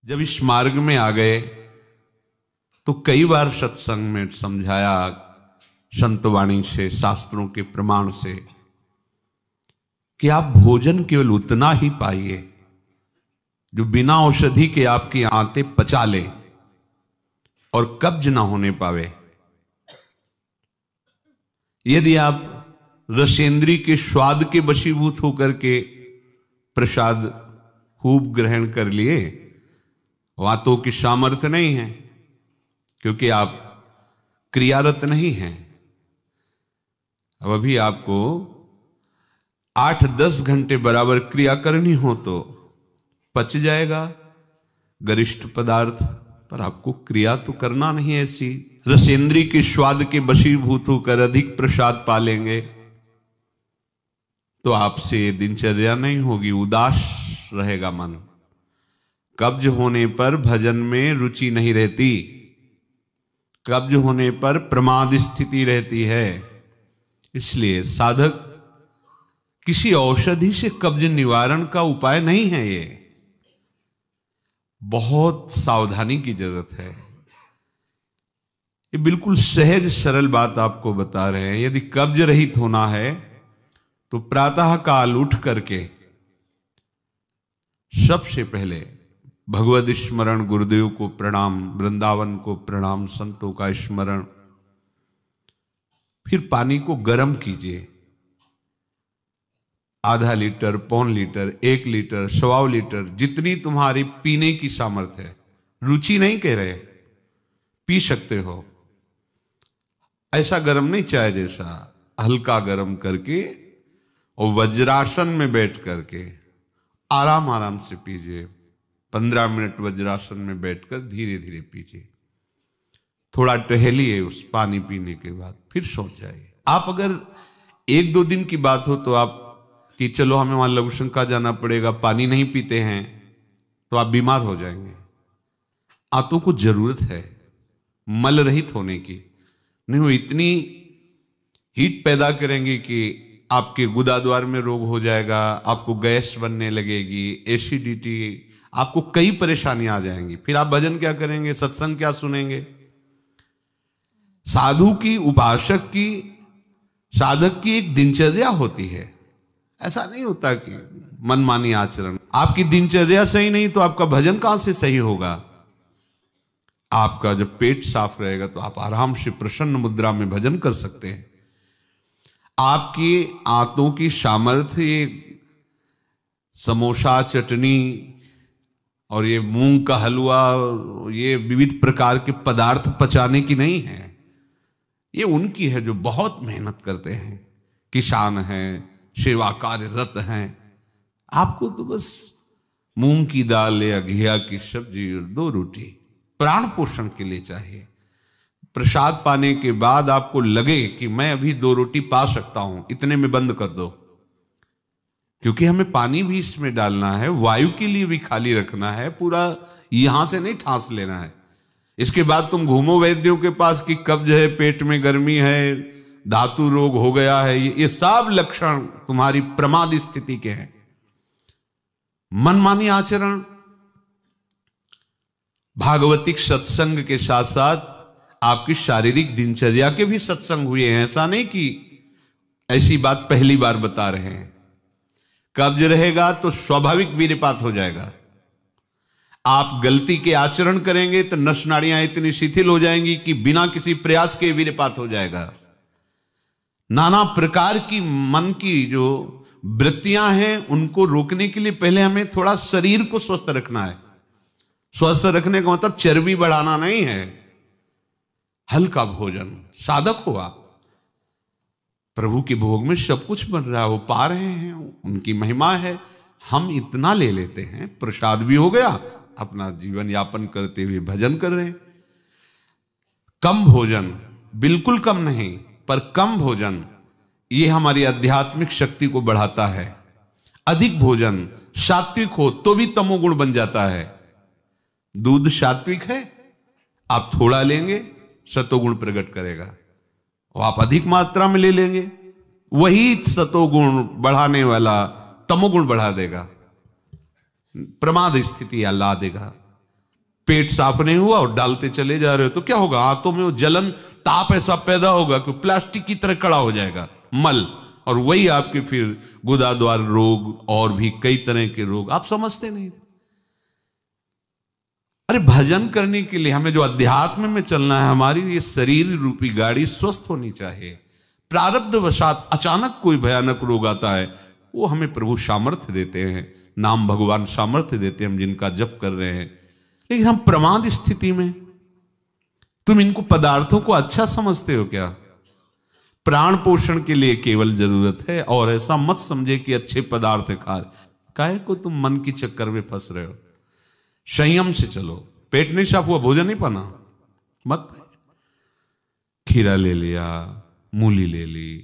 जब इस मार्ग में आ गए तो कई बार सत्संग में समझाया संतवाणी से, शास्त्रों के प्रमाण से, कि आप भोजन केवल उतना ही पाइए जो बिना औषधि के आपकी आंतें पचा ले और कब्ज ना होने पावे। यदि आप रसेंद्री के स्वाद के वशीभूत होकर के प्रसाद खूब ग्रहण कर लिए, वातों की सामर्थ्य नहीं है, क्योंकि आप क्रियारत नहीं हैं। अब अभी आपको 8-10 घंटे बराबर क्रिया करनी हो तो पच जाएगा गरिष्ठ पदार्थ, पर आपको क्रिया तो करना नहीं है ऐसी। रसेंद्री के स्वाद के वशीभूत होकर अधिक प्रसाद पालेंगे तो आपसे दिनचर्या नहीं होगी, उदास रहेगा मन। कब्ज होने पर भजन में रुचि नहीं रहती, कब्ज होने पर प्रमाद स्थिति रहती है। इसलिए साधक किसी औषधि से कब्ज निवारण का उपाय नहीं है, ये बहुत सावधानी की जरूरत है। ये बिल्कुल सहज सरल बात आपको बता रहे हैं। यदि कब्ज रहित होना है तो प्रातः काल उठ करके सबसे पहले भगवद स्मरण, गुरुदेव को प्रणाम, वृंदावन को प्रणाम, संतों का स्मरण, फिर पानी को गर्म कीजिए। आधा लीटर, पौन लीटर, 1 लीटर, 1.25 लीटर, जितनी तुम्हारी पीने की सामर्थ्य है। रुचि नहीं कह रहे, पी सकते हो। ऐसा गर्म नहीं, चाय जैसा, हल्का गर्म करके और वज्रासन में बैठ करके आराम आराम से पीजिए। 15 मिनट वज्रासन में बैठकर धीरे धीरे पीजिए। थोड़ा टहलिए उस पानी पीने के बाद, फिर सो जाइए। आप अगर 1-2 दिन की बात हो तो आप कि चलो हमें वहां लघुशंका जाना पड़ेगा, पानी नहीं पीते हैं, तो आप बीमार हो जाएंगे। आंतों को जरूरत है मल रहित होने की, नहीं वो इतनी हीट पैदा करेंगे कि आपके गुदाद्वार में रोग हो जाएगा, आपको गैस बनने लगेगी, एसिडिटी, आपको कई परेशानियां आ जाएंगी। फिर आप भजन क्या करेंगे, सत्संग क्या सुनेंगे? साधु की, उपासक की, साधक की एक दिनचर्या होती है। ऐसा नहीं होता कि मनमानी आचरण। आपकी दिनचर्या सही नहीं तो आपका भजन कहां से सही होगा? आपका जब पेट साफ रहेगा तो आप आराम से प्रसन्न मुद्रा में भजन कर सकते हैं। आपकी आंतों की सामर्थ्य समोसा, चटनी और ये मूंग का हलवा, ये विविध प्रकार के पदार्थ पचाने की नहीं है। ये उनकी है जो बहुत मेहनत करते हैं, किसान हैं, सेवा कार्यरत हैं। आपको तो बस मूंग की दाल या घिया की सब्जी और 2 रोटी प्राण पोषण के लिए चाहिए। प्रसाद पाने के बाद आपको लगे कि मैं अभी 2 रोटी पा सकता हूं, इतने में बंद कर दो, क्योंकि हमें पानी भी इसमें डालना है, वायु के लिए भी खाली रखना है, पूरा यहां से नहीं ठांस लेना है। इसके बाद तुम घूमो वैद्यों के पास कि कब्ज है, पेट में गर्मी है, धातु रोग हो गया है, ये सब लक्षण तुम्हारी प्रमाद स्थिति के हैं। मनमानी आचरण। भागवतिक सत्संग के साथ साथ आपकी शारीरिक दिनचर्या के भी सत्संग हुए हैं। ऐसा नहीं कि ऐसी बात पहली बार बता रहे हैं। कब्ज रहेगा तो स्वाभाविक वीर्यपात हो जाएगा। आप गलती के आचरण करेंगे तो नस नाड़ियां इतनी शिथिल हो जाएंगी कि बिना किसी प्रयास के वीर्यपात हो जाएगा। नाना प्रकार की मन की जो वृत्तियां हैं उनको रोकने के लिए पहले हमें थोड़ा शरीर को स्वस्थ रखना है। स्वस्थ रखने का मतलब चर्बी बढ़ाना नहीं है। हल्का भोजन, साधक हो आप, प्रभु के भोग में सब कुछ बन रहा है, वो पा रहे हैं, उनकी महिमा है। हम इतना ले लेते हैं, प्रसाद भी हो गया, अपना जीवन यापन करते हुए भजन कर रहे हैं। कम भोजन, बिल्कुल कम नहीं, पर कम भोजन ये हमारी आध्यात्मिक शक्ति को बढ़ाता है। अधिक भोजन, सात्विक हो तो भी तमोगुण बन जाता है। दूध सात्विक है, आप थोड़ा लेंगे सतोगुण प्रकट करेगा, और आप अधिक मात्रा में ले लेंगे, वही सतोगुण बढ़ाने वाला तमोगुण बढ़ा देगा, प्रमाद स्थिति ला देगा। पेट साफ नहीं हुआ और डालते चले जा रहे हो तो क्या होगा? हाथों में वो जलन, ताप ऐसा पैदा होगा कि प्लास्टिक की तरह कड़ा हो जाएगा मल, और वही आपके फिर गुदाद्वार रोग और भी कई तरह के रोग। आप समझते नहीं। अरे भजन करने के लिए हमें जो अध्यात्म में चलना है, हमारी ये शरीर रूपी गाड़ी स्वस्थ होनी चाहिए। प्रारब्धवशात अचानक कोई भयानक रोग आता है, वो हमें प्रभु सामर्थ्य देते हैं, नाम भगवान सामर्थ्य देते हैं, हम जिनका जप कर रहे हैं। लेकिन हम प्रमाद स्थिति में, तुम इनको पदार्थों को अच्छा समझते हो क्या? प्राण पोषण के लिए केवल जरूरत है, और ऐसा मत समझे कि अच्छे पदार्थ खा रहे। काहे को तुम मन की चक्कर में फंस रहे हो? संयम से चलो। पेट नहीं साफ हुआ, भोजन नहीं पाना मत। खीरा ले लिया, मूली ले ली,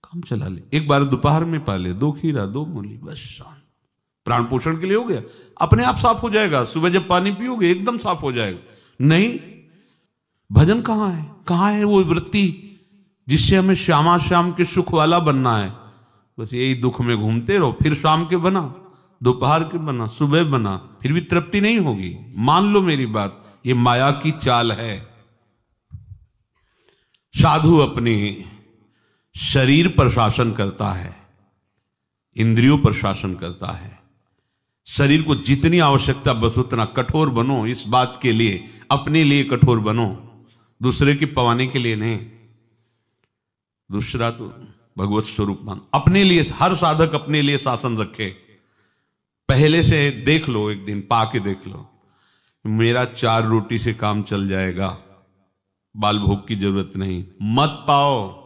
काम चला ले। एक बार दोपहर में पा ले 2 खीरा 2 मूली, बस शांत। प्राण पोषण के लिए हो गया, अपने आप साफ हो जाएगा। सुबह जब पानी पियोगे एकदम साफ हो जाएगा। नहीं, भजन कहाँ है? कहाँ है वो वृत्ति जिससे हमें श्यामा श्याम के सुख वाला बनना है? बस यही दुख में घूमते रहो। फिर शाम के बना, दोपहर के बना, सुबह बना, फिर भी तृप्ति नहीं होगी। मान लो मेरी बात, ये माया की चाल है। साधु अपने शरीर पर शासन करता है, इंद्रियों पर शासन करता है। शरीर को जितनी आवश्यकता बस उतना कठोर बनो। इस बात के लिए, अपने लिए कठोर बनो, दूसरे की पवाने के लिए नहीं। दूसरा तो भगवत स्वरूप मान। अपने लिए, हर साधक अपने लिए शासन रखे। पहले से देख लो, एक दिन पा के देख लो, मेरा 4 रोटी से काम चल जाएगा, बाल भोग की जरूरत नहीं। मत पाओ।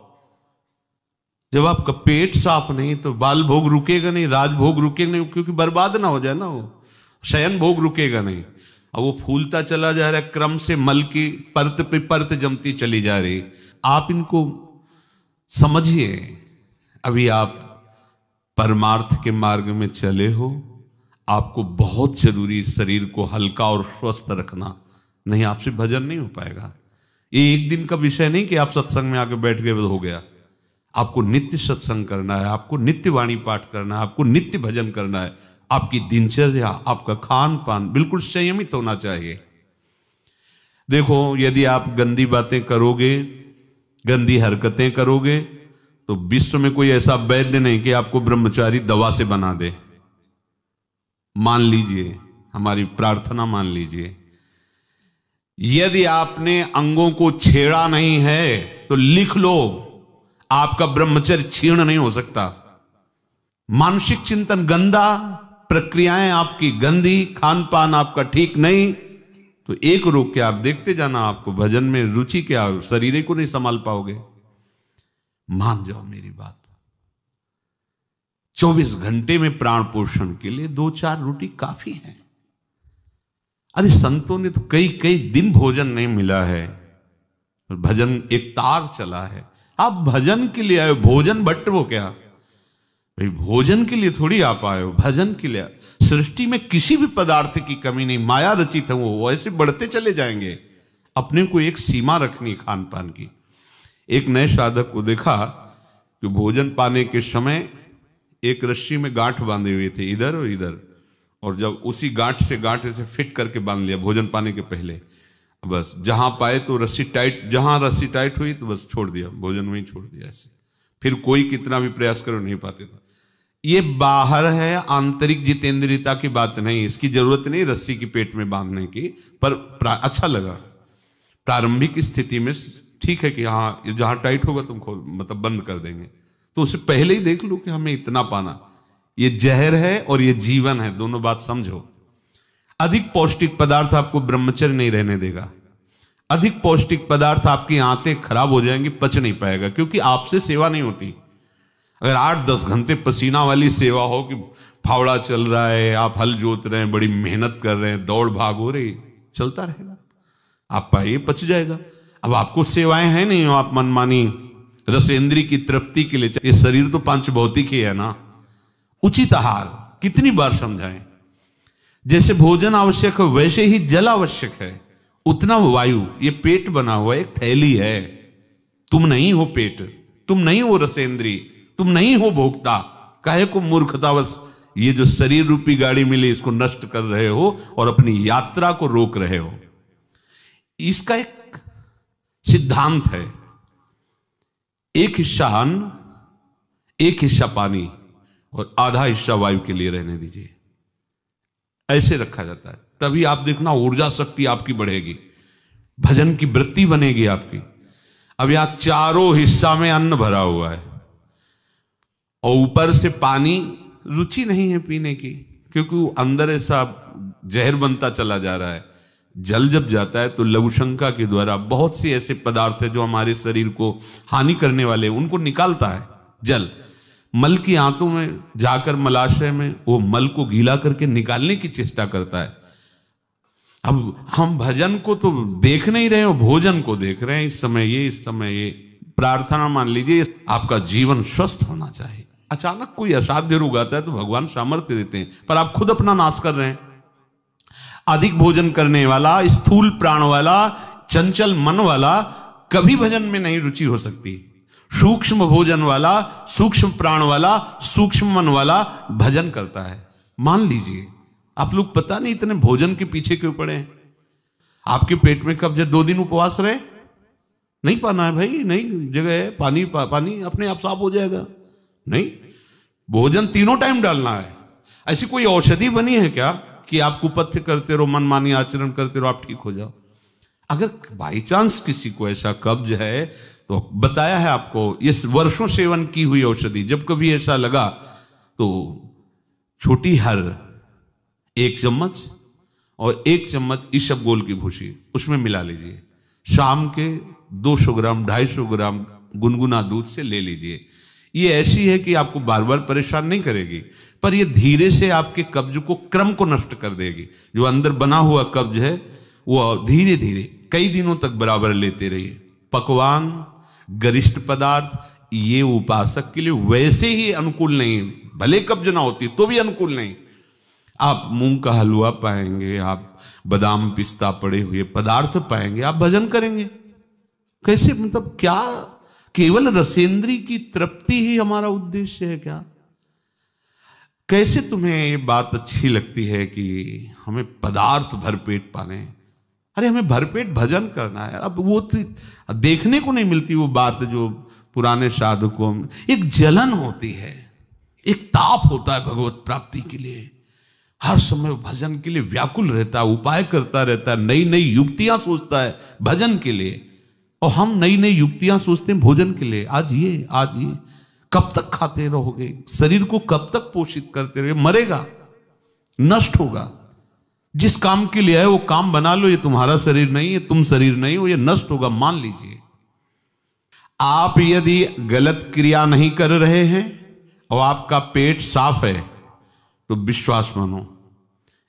जब आपका पेट साफ नहीं तो बाल भोग रुकेगा नहीं, राजभोग रुकेगा नहीं, क्योंकि बर्बाद ना हो जाए ना, वो शयन भोग रुकेगा नहीं। अब वो फूलता चला जा रहा है, क्रम से मल की परत पे परत जमती चली जा रही। आप इनको समझिए। अभी आप परमार्थ के मार्ग में चले हो, आपको बहुत जरूरी शरीर को हल्का और स्वस्थ रखना, नहीं आपसे भजन नहीं हो पाएगा। ये एक दिन का विषय नहीं कि आप सत्संग में आके बैठ गए हो गया। आपको नित्य सत्संग करना है, आपको नित्य वाणी पाठ करना है, आपको नित्य भजन करना है। आपकी दिनचर्या, आपका खान पान बिल्कुल संयमित होना चाहिए। देखो, यदि आप गंदी बातें करोगे, गंदी हरकतें करोगे, तो विश्व में कोई ऐसा वैद्य नहीं कि आपको ब्रह्मचारी दवा से बना दे। मान लीजिए, हमारी प्रार्थना मान लीजिए, यदि आपने अंगों को छेड़ा नहीं है तो लिख लो, आपका ब्रह्मचर्य क्षीण नहीं हो सकता। मानसिक चिंतन गंदा, प्रक्रियाएं आपकी गंदी, खान पान आपका ठीक नहीं, तो एक रोक के आप देखते जाना, आपको भजन में रुचि क्या, शरीर को नहीं संभाल पाओगे। मान जाओ मेरी बात। 24 घंटे में प्राण पोषण के लिए 2-4 रोटी काफी है। अरे संतों ने तो कई कई दिन भोजन नहीं मिला है, भजन एक तार चला है। आप भजन के लिए आए हो, भोजन बट वो क्या भाई, भोजन के लिए थोड़ी आप आए हो, भजन के लिए। सृष्टि में किसी भी पदार्थ की कमी नहीं, माया रचित है, वो ऐसे बढ़ते चले जाएंगे। अपने को एक सीमा रखनी खान पान की। एक नए साधक को देखा कि भोजन पाने के समय एक रस्सी में गांठ बांधे हुए थे, इधर और इधर, और जब उसी गांठ से फिट करके बांध लिया भोजन पाने के पहले। बस जहां पाए तो रस्सी टाइट, जहां रस्सी टाइट हुई तो बस छोड़ दिया, भोजन में ही छोड़ दिया। ऐसे फिर कोई कितना भी प्रयास करो नहीं पाते था। ये बाहर है, आंतरिक जितेंद्रियता की बात नहीं। इसकी जरूरत नहीं रस्सी की पेट में बांधने की, पर अच्छा लगा प्रारंभिक स्थिति में। ठीक है कि हाँ, जहां टाइट होगा तुम खोल, मतलब बंद कर देंगे, तो उससे पहले ही देख लो कि हमें इतना पाना। ये जहर है और ये जीवन है, दोनों बात समझो। अधिक पौष्टिक पदार्थ आपको ब्रह्मचर्य नहीं रहने देगा। अधिक पौष्टिक पदार्थ आपकी आंतें खराब हो जाएंगी, पच नहीं पाएगा, क्योंकि आपसे सेवा नहीं होती। अगर 8-10 घंटे पसीना वाली सेवा हो कि फावड़ा चल रहा है, आप हल जोत रहे हैं, बड़ी मेहनत कर रहे हैं, दौड़ भाग हो रही, चलता रहेगा, आप पाइए पच जाएगा। अब आपको सेवाएं हैं नहीं, आप मनमानी रसेंद्री की तृप्ति के लिए, ये शरीर तो पंच भौतिक ही है ना। उचित आहार कितनी बार समझाएं। जैसे भोजन आवश्यक है वैसे ही जल आवश्यक है, उतना वायु। ये पेट बना हुआ एक थैली है, तुम नहीं हो पेट, तुम नहीं हो रसेंद्री, तुम नहीं हो भोक्ता। काहे को मूर्खतावश ये जो शरीर रूपी गाड़ी मिली इसको नष्ट कर रहे हो और अपनी यात्रा को रोक रहे हो। इसका एक सिद्धांत है, एक हिस्सा अन्न, एक हिस्सा पानी और आधा हिस्सा वायु के लिए रहने दीजिए। ऐसे रखा जाता है, तभी आप देखना ऊर्जा शक्ति आपकी बढ़ेगी, भजन की वृत्ति बनेगी आपकी। अब यहां चारों हिस्सा में अन्न भरा हुआ है और ऊपर से पानी, रुचि नहीं है पीने की, क्योंकि वो अंदर ऐसा जहर बनता चला जा रहा है। जल जब जाता है तो लघुशंका के द्वारा बहुत से ऐसे पदार्थ है जो हमारे शरीर को हानि करने वाले, उनको निकालता है जल। मल की आंतों में जाकर मलाशय में वो मल को गीला करके निकालने की चेष्टा करता है। अब हम भजन को तो देख नहीं रहे हो, भोजन को देख रहे हैं। इस समय ये प्रार्थना मान लीजिए, आपका जीवन स्वस्थ होना चाहिए। अचानक कोई असाध्य रोग आता है तो भगवान सामर्थ्य देते हैं, पर आप खुद अपना नाश कर रहे हैं। अधिक भोजन करने वाला, स्थूल प्राण वाला, चंचल मन वाला कभी भजन में नहीं रुचि हो सकती। सूक्ष्म भोजन वाला, सूक्ष्म प्राण वाला, सूक्ष्म मन वाला भजन करता है। मान लीजिए आप लोग पता नहीं इतने भोजन के पीछे क्यों पड़े हैं। आपके पेट में कब्ज है, 2 दिन उपवास रहे, नहीं पाना है भाई, नहीं जगह है, पानी अपने आप साफ हो जाएगा। नहीं, भोजन तीनों टाइम डालना है। ऐसी कोई औषधि बनी है क्या कि आप कुपथ्य करते रहो, मनमानी आचरण करते रहो, आप ठीक हो जाओ? अगर बाई चांस किसी को ऐसा कब्ज है तो बताया है आपको, इस वर्षों सेवन की हुई औषधि, जब कभी ऐसा लगा तो छोटी हर 1 चम्मच और 1 चम्मच इसबगोल की भूसी उसमें मिला लीजिए। शाम के 200 ग्राम 250 ग्राम गुनगुना दूध से ले लीजिए। ये ऐसी है कि आपको बार बार परेशान नहीं करेगी, पर ये धीरे से आपके कब्ज को, क्रम को नष्ट कर देगी। जो अंदर बना हुआ कब्ज है वो धीरे धीरे कई दिनों तक बराबर लेते रहिए। पकवान, गरिष्ठ पदार्थ ये उपासक के लिए वैसे ही अनुकूल नहीं, भले कब्ज ना होती तो भी अनुकूल नहीं। आप मूंग का हलवा पाएंगे, आप बादाम पिस्ता पड़े हुए पदार्थ पाएंगे, आप भजन करेंगे। कैसे, मतलब क्या केवल रसेंद्री की तृप्ति ही हमारा उद्देश्य है क्या? कैसे तुम्हें ये बात अच्छी लगती है कि हमें पदार्थ भरपेट पाने? अरे हमें भरपेट भजन करना है। अब वो तो देखने को नहीं मिलती वो बात जो पुराने साधकों में एक जलन होती है, एक ताप होता है भगवत प्राप्ति के लिए। हर समय भजन के लिए व्याकुल रहता है, उपाय करता रहता है, नई नई युक्तियां सोचता है भजन के लिए। और हम नई नई युक्तियां सोचते हैं भोजन के लिए। आज ये कब तक खाते रहोगे? शरीर को कब तक पोषित करते रहोगे? मरेगा, नष्ट होगा। जिस काम के लिए है वो काम बना लो। ये तुम्हारा शरीर नहीं है, तुम शरीर नहीं हो, ये नष्ट होगा, मान लीजिए। आप यदि गलत क्रिया नहीं कर रहे हैं और आपका पेट साफ है तो विश्वास मानो,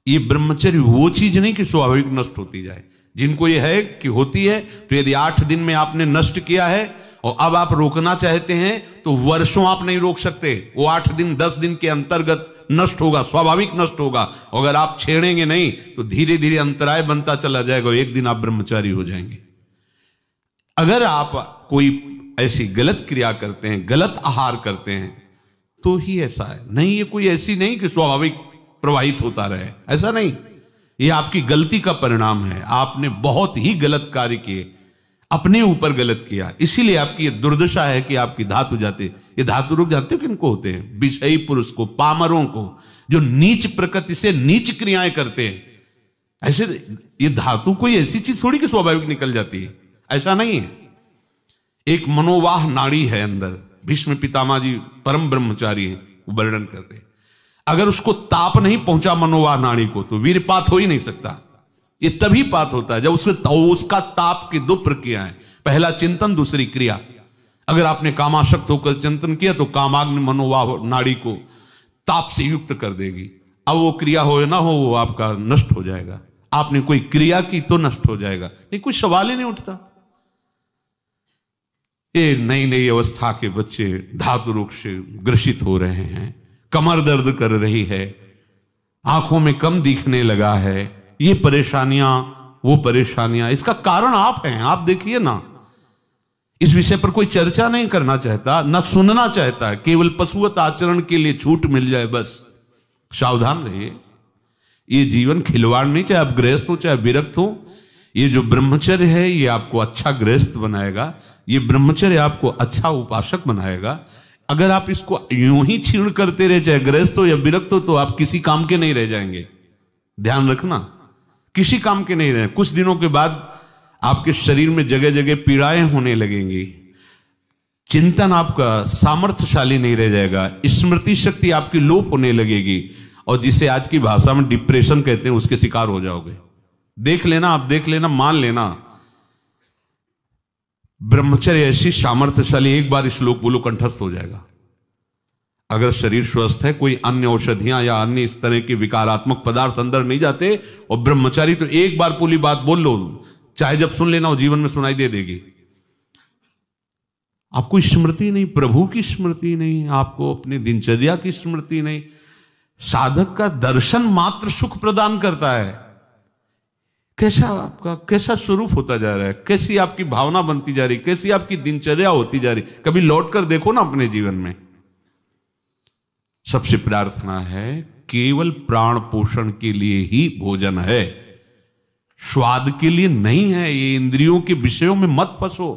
ये ब्रह्मचर्य वो चीज नहीं कि स्वाभाविक नष्ट होती जाए। जिनको ये है कि होती है, तो यदि 8 दिन में आपने नष्ट किया है और अब आप रोकना चाहते हैं तो वर्षों आप नहीं रोक सकते। वो 8 दिन 10 दिन के अंतर्गत नष्ट होगा, स्वाभाविक नष्ट होगा। अगर आप छेड़ेंगे नहीं तो धीरे धीरे अंतराय बनता चला जाएगा, एक दिन आप ब्रह्मचारी हो जाएंगे। अगर आप कोई ऐसी गलत क्रिया करते हैं, गलत आहार करते हैं, तो ही ऐसा है। नहीं, ये कोई ऐसी नहीं कि स्वाभाविक प्रवाहित होता रहे, ऐसा नहीं। ये आपकी गलती का परिणाम है। आपने बहुत ही गलत कार्य किए, अपने ऊपर गलत किया, इसीलिए आपकी ये दुर्दशा है कि आपकी धातु जाते। ये धातु रोग जानते हो किनको होते हैं? विषयी पुरुष को, पामरों को, जो नीच प्रकृति से नीच क्रियाएं करते हैं। ऐसे ये धातु कोई ऐसी चीज थोड़ी कि स्वाभाविक निकल जाती है, ऐसा नहीं है। एक मनोवाह नाड़ी है अंदर। भीष्म पितामह जी परम ब्रह्मचारी हैं, वो वर्णन करते हैं। अगर उसको ताप नहीं पहुंचा मनोवाह नाड़ी को तो वीरपात हो ही नहीं सकता। ये तभी पात होता है जब उसका ताप की 2 प्रक्रियाएं, पहला चिंतन, दूसरी क्रिया। अगर आपने कामाशक्त होकर चिंतन किया तो कामाग्नि मनोवाह नाड़ी को ताप से युक्त कर देगी। अब वो क्रिया हो ना हो, वो आपका नष्ट हो जाएगा। आपने कोई क्रिया की तो नष्ट हो जाएगा, नहीं कोई सवाल ही नहीं उठता। ये नई नई अवस्था के बच्चे धातु रोग से ग्रसित हो रहे हैं, कमर दर्द कर रही है, आंखों में कम दिखने लगा है, ये परेशानियां वो परेशानियां। इसका कारण आप हैं। आप देखिए ना, इस विषय पर कोई चर्चा नहीं करना चाहता, ना सुनना चाहता है। केवल पशुवत आचरण के लिए छूट मिल जाए बस, सावधान रहिए। ये जीवन खिलवाड़ नहीं, चाहे आप गृहस्थ हो चाहे विरक्त हो। ये जो ब्रह्मचर्य है ये आपको अच्छा गृहस्थ बनाएगा, ये ब्रह्मचर्य आपको अच्छा उपासक बनाएगा। अगर आप इसको यूं ही छीण करते रहे, चाहे गृहस्थ हो या विरक्त हो, तो आप किसी काम के नहीं रह जाएंगे। ध्यान रखना, किसी काम के नहीं रहे। कुछ दिनों के बाद आपके शरीर में जगह जगह पीड़ाएं होने लगेंगी, चिंतन आपका सामर्थ्यशाली नहीं रह जाएगा, स्मृति शक्ति आपकी लोप होने लगेगी, और जिसे आज की भाषा में डिप्रेशन कहते हैं उसके शिकार हो जाओगे। देख लेना, आप देख लेना, मान लेना। ब्रह्मचर्य ऐसी सामर्थ्यशाली, एक बार श्लोक बोलो कंठस्थ हो जाएगा। अगर शरीर स्वस्थ है, कोई अन्य औषधियां या अन्य इस तरह के विकारात्मक पदार्थ अंदर नहीं जाते, और ब्रह्मचारी तो एक बार पूरी बात बोल लो, चाहे जब सुन लेना हो, जीवन में सुनाई दे देगी। आपको स्मृति नहीं, प्रभु की स्मृति नहीं, आपको अपनी दिनचर्या की स्मृति नहीं। साधक का दर्शन मात्र सुख प्रदान करता है। कैसा स्वरूप होता जा रहा है, कैसी आपकी भावना बनती जा रही, कैसी आपकी दिनचर्या होती जा रही, कभी लौट कर देखो ना अपने जीवन में। सबसे प्रार्थना है, केवल प्राण पोषण के लिए ही भोजन है, स्वाद के लिए नहीं है। ये इंद्रियों के विषयों में मत फंसो।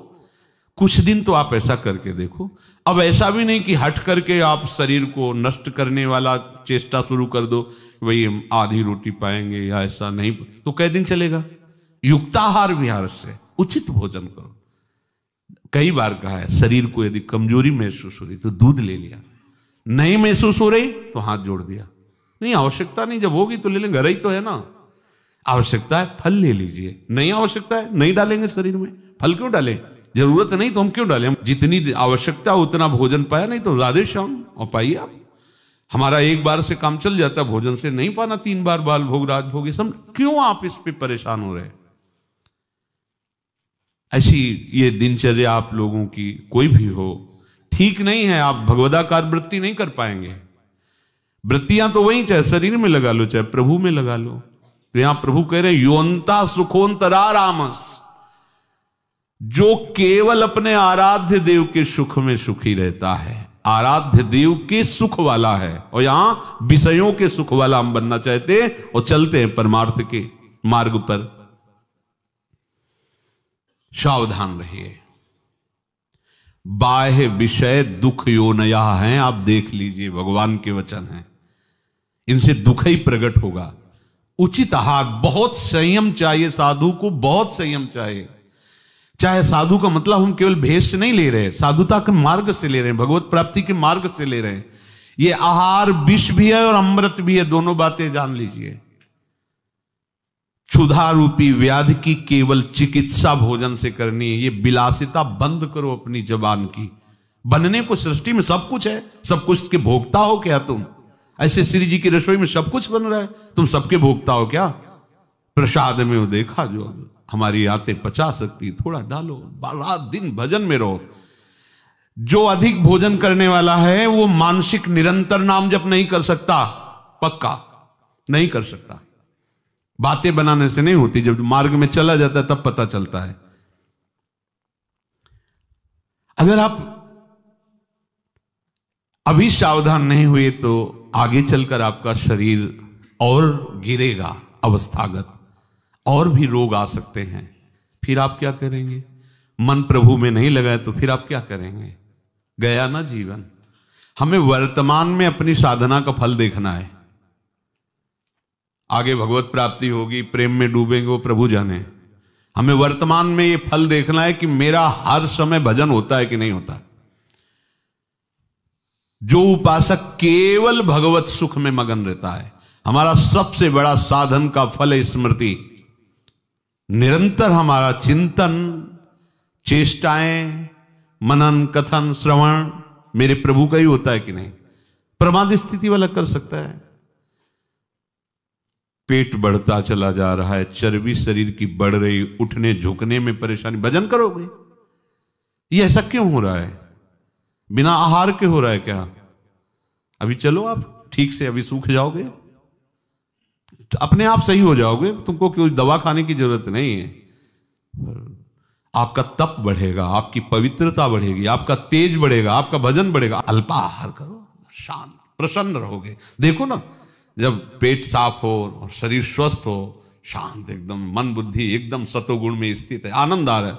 कुछ दिन तो आप ऐसा करके देखो। अब ऐसा भी नहीं कि हट करके आप शरीर को नष्ट करने वाला चेष्टा शुरू कर दो, भाई हम आधी रोटी पाएंगे या ऐसा नहीं, तो कई दिन चलेगा। युक्ताहार विहार से उचित भोजन करो। कई बार कहा है, शरीर को यदि कमजोरी महसूस हो रही तो दूध ले लिया, नहीं महसूस हो रही तो हाथ जोड़ दिया। नहीं आवश्यकता नहीं, जब होगी तो ले लेंगे, घर ही तो है ना। आवश्यकता है फल ले लीजिए, नहीं आवश्यकता है नहीं डालेंगे शरीर में। फल क्यों डालें, जरूरत नहीं तो हम क्यों डालें। हम जितनी आवश्यकता उतना भोजन पाया, नहीं तो राधे श्याम और पाइए आप। हमारा एक बार से काम चल जाता, भोजन से नहीं पाना 3 बार बाल भोग राजभोग, ये सब क्यों आप इस पे परेशान हो रहे। ऐसी ये दिनचर्या आप लोगों की कोई भी हो ठीक नहीं है। आप भगवदाकार वृत्ति नहीं कर पाएंगे। वृत्तियां तो वही, चाहे शरीर में लगा लो चाहे प्रभु में लगा लो। तो यहां प्रभु कह रहे हैं, योन्ता सुखोन्तरा रामस, जो केवल अपने आराध्य देव के सुख में सुखी रहता है, आराध्य देव के सुख वाला है। और यहां विषयों के सुख वाला हम बनना चाहते हैं और चलते हैं परमार्थ के मार्ग पर। सावधान रहिए, बाह्य विषय दुख योनया हैं। आप देख लीजिए, भगवान के वचन हैं, इनसे दुख ही प्रकट होगा। उचित आहार, बहुत संयम चाहिए साधु को, बहुत संयम चाहिए। चाहे साधु का मतलब हम केवल भेष से नहीं ले रहे, साधुता के मार्ग से ले रहे हैं, भगवत प्राप्ति के मार्ग से ले रहे हैं। ये आहार विष भी है और अमृत भी है, दोनों बातें जान लीजिए। क्षुधा रूपी व्याधि की केवल चिकित्सा भोजन से करनी है। ये विलासिता बंद करो अपनी जबान की। बनने को सृष्टि में सब कुछ है, सब कुछ के भोक्ता हो क्या तुम? ऐसे श्री जी की रसोई में सब कुछ बन रहा है, तुम सबके भोक्ता हो क्या? प्रसाद में वो देखा, जो हमारी आते पचा सकती, थोड़ा डालो, रात दिन भजन में रहो। जो अधिक भोजन करने वाला है वो मानसिक निरंतर नाम जप नहीं कर सकता, पक्का नहीं कर सकता। बातें बनाने से नहीं होती, जब मार्ग में चला जाता है तब पता चलता है। अगर आप अभी सावधान नहीं हुए तो आगे चलकर आपका शरीर और गिरेगा अवस्थागत, और भी रोग आ सकते हैं। फिर आप क्या करेंगे? मन प्रभु में नहीं लगा तो फिर आप क्या करेंगे? गया ना जीवन। हमें वर्तमान में अपनी साधना का फल देखना है। आगे भगवत प्राप्ति होगी, प्रेम में डूबेंगे, वो प्रभु जाने। हमें वर्तमान में ये फल देखना है कि मेरा हर समय भजन होता है कि नहीं होता। जो उपासक केवल भगवत सुख में मगन रहता है, हमारा सबसे बड़ा साधन का फल है स्मृति। निरंतर हमारा चिंतन, चेष्टाएं, मनन, कथन, श्रवण मेरे प्रभु का ही होता है कि नहीं। प्रमाद स्थिति वाला कर सकता है। पेट बढ़ता चला जा रहा है, चर्बी शरीर की बढ़ रही, उठने झुकने में परेशानी, भजन करोगे? ये ऐसा क्यों हो रहा है? बिना आहार के हो रहा है क्या? अभी चलो आप ठीक से, अभी सूख जाओगे, अपने आप सही हो जाओगे, तुमको कोई दवा खाने की जरूरत नहीं है। आपका तप बढ़ेगा, आपकी पवित्रता बढ़ेगी, आपका तेज बढ़ेगा, आपका भजन बढ़ेगा। अल्पाहार करो, शांत प्रसन्न रहोगे। देखो ना, जब पेट साफ हो और शरीर स्वस्थ हो, शांत एकदम, मन बुद्धि एकदम सतोगुण में स्थित है, आनंद आ रहा है,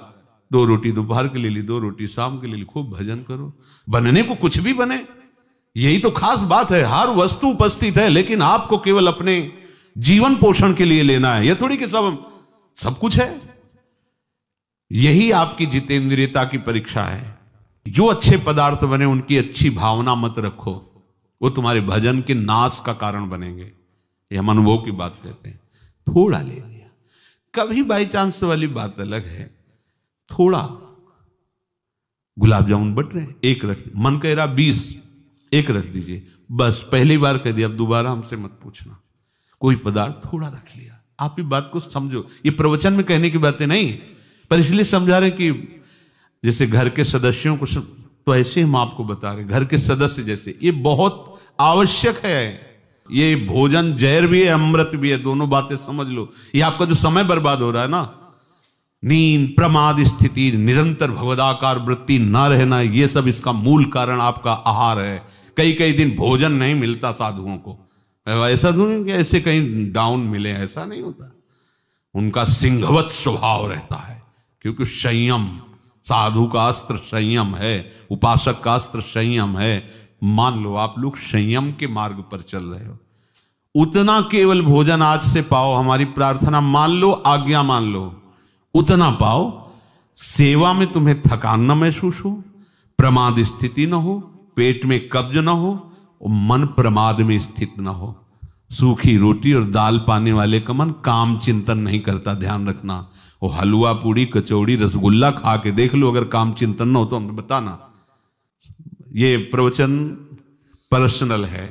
2 रोटी दोपहर के ले ली, 2 रोटी शाम के ले ली, खूब भजन करो। बनने को कुछ भी बने, यही तो खास बात है। हर वस्तु उपस्थित है, लेकिन आपको केवल अपने जीवन पोषण के लिए लेना है। यह थोड़ी कि सब कुछ है। यही आपकी जितेंद्रियता की परीक्षा है। जो अच्छे पदार्थ बने उनकी अच्छी भावना मत रखो, वो तुम्हारे भजन के नाश का कारण बनेंगे। ये हम अनुभव की बात कहते हैं। थोड़ा ले लिया, कभी बाई चांस वाली बात अलग है। थोड़ा गुलाब जामुन बट रहे, 1 रख, मन कह रहा 20, 1 रख दीजिए, बस। पहली बार कह दिया, अब दोबारा हमसे मत पूछना। कोई पदार्थ थोड़ा रख लिया। आप ये बात को समझो, ये प्रवचन में कहने की बातें नहीं, पर इसलिए समझा रहे कि जैसे घर के सदस्यों को तो ऐसे हम आपको बता रहे, घर के सदस्य जैसे, ये बहुत आवश्यक है। ये भोजन जहर भी है, अमृत भी है, दोनों बातें समझ लो। ये आपका जो समय बर्बाद हो रहा है ना, नींद, प्रमाद स्थिति, निरंतर भगवदाकार वृत्ति ना रहना, ये सब इसका मूल कारण आपका आहार है। कई दिन भोजन नहीं मिलता साधुओं को। ऐसा नहीं कि ऐसे कहीं डाउन मिले, ऐसा नहीं होता। उनका सिंहवत स्वभाव रहता है, क्योंकि संयम, साधु का अस्त्र संयम है, उपासक का अस्त्र संयम है। मान लो आप लोग संयम के मार्ग पर चल रहे हो, उतना केवल भोजन आज से पाओ। हमारी प्रार्थना मान लो, आज्ञा मान लो, उतना पाओ। सेवा में तुम्हें थकान न महसूस हो, प्रमाद स्थिति न हो, पेट में कब्ज न हो और मन प्रमाद में स्थित न हो। सूखी रोटी और दाल पाने वाले का मन काम चिंतन नहीं करता, ध्यान रखना। वो हलवा, पूड़ी, कचौड़ी, रसगुल्ला खा के देख लो, अगर काम चिंतन न हो तो हमें बताना। ये प्रवचन पर्सनल है,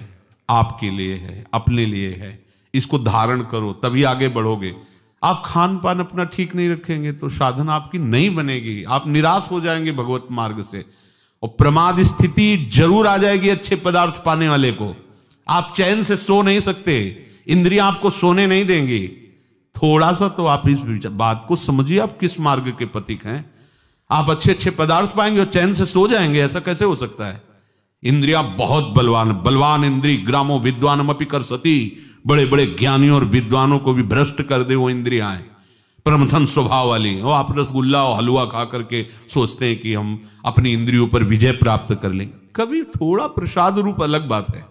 आपके लिए है, अपने लिए है। इसको धारण करो, तभी आगे बढ़ोगे। आप खान पान अपना ठीक नहीं रखेंगे तो साधना आपकी नहीं बनेगी, आप निराश हो जाएंगे भगवत मार्ग से। और प्रमाद स्थिति जरूर आ जाएगी अच्छे पदार्थ पाने वाले को। आप चैन से सो नहीं सकते, इंद्रियां आपको सोने नहीं देंगी। थोड़ा सा तो आप इस बात को समझिए, आप किस मार्ग के पथिक हैं। आप अच्छे पदार्थ पाएंगे और चैन से सो जाएंगे, ऐसा कैसे हो सकता है? इंद्रियां बहुत बलवान इंद्री ग्रामो विद्वानमपि कर सती। बड़े बड़े ज्ञानियों और विद्वानों को भी भ्रष्ट कर दे वो इंद्रियां, प्रमथन स्वभाव वाली। और आप रसगुल्ला और हलवा खा करके सोचते हैं कि हम अपनी इंद्रियों पर विजय प्राप्त कर लेंगे। कभी थोड़ा प्रसाद रूप अलग बात है,